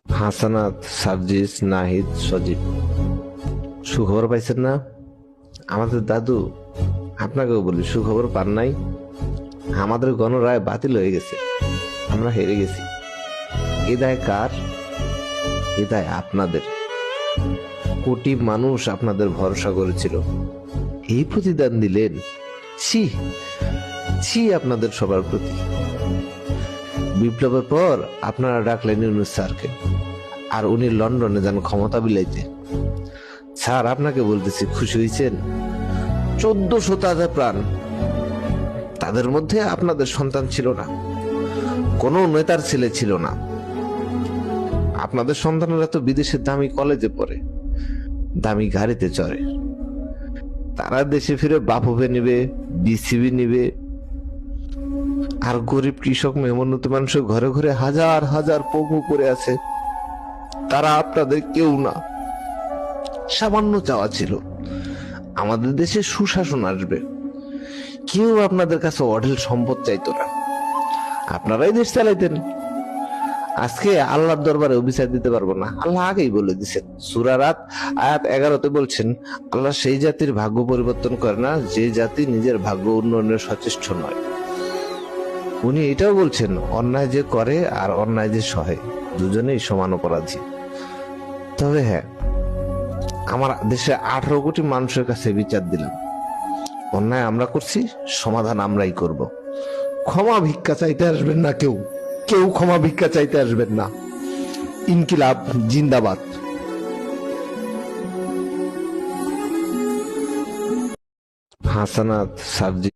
হাসানাত, সার্জিস, নাহিদ, সজীব, সুখবর পাইছেন না? আমাদের দাদু, আপনাকেও বলি, সুখবর পান নাই? আমাদের গণরায় বাতিল হয়ে গেছে, আমরা হেরে গেছি। এ দায় কার? এ দায় আপনাদের। কোটি মানুষ আপনাদের ভরসা করেছিল, এই প্রতিদান দিলেন। ছি ছি আপনাদের সবার প্রতি। বিপ্লবের পর আপনারা ডাকলেন ইউনূস স্যারকে, আর উনি লন্ডনে যান ক্ষমতা বিলাইতে। স্যার, আপনাকে বলতেছি, খুশি হয়েছেন? 1400 তাজা প্রাণ, তাদের মধ্যে আপনাদের সন্তান ছিল না, কোন নেতার ছেলে ছিল না। আপনাদের সন্তানেরা তো বিদেশের দামি কলেজে পড়ে, দামি গাড়িতে চড়ে। তারা দেশে ফিরে বাফুফে নিবে, বিসিবি নিবে, আর গরিব কৃষক মেহমানত মানুষের ঘরে ঘরে হাজার হাজার পঙ্গু করে আছে। তারা আপনাদের কেউ না। সামান্য চাওয়া ছিল আমাদের দেশে সুশাসন আসবে। কেউ আপনাদের কাছে অঢেল সম্পদ চাইতো না, আপনারাই দেশ চালাইতেন। আজকে আল্লাহর দরবারে অভিশাপ দিতে পারবো না, আল্লাহ আগেই বলে দিচ্ছেন। সূরা রাত আয়াত 11-তে বলছেন, আল্লাহ সেই জাতির ভাগ্য পরিবর্তন করে না যে জাতি নিজের ভাগ্য উন্নয়নের সচেষ্ট নয়। উনি এটাও বলছেন, অন্যায় যে করে আর অন্যায় যে সহে, দুজনেই সমান অপরাধী। তবে হ্যাঁ, আমার দেশে 18 কোটি মানুষের কাছে বিচার দিলাম। অন্যায় আমরা করছি, সমাধান আমরাই করব। ক্ষমা ভিক্ষা চাইতে আসবেন না কেউ, কেউ ক্ষমা ভিক্ষা চাইতে আসবেন না। ইনকিলাব জিন্দাবাদ। হাসানাত, সার্জি।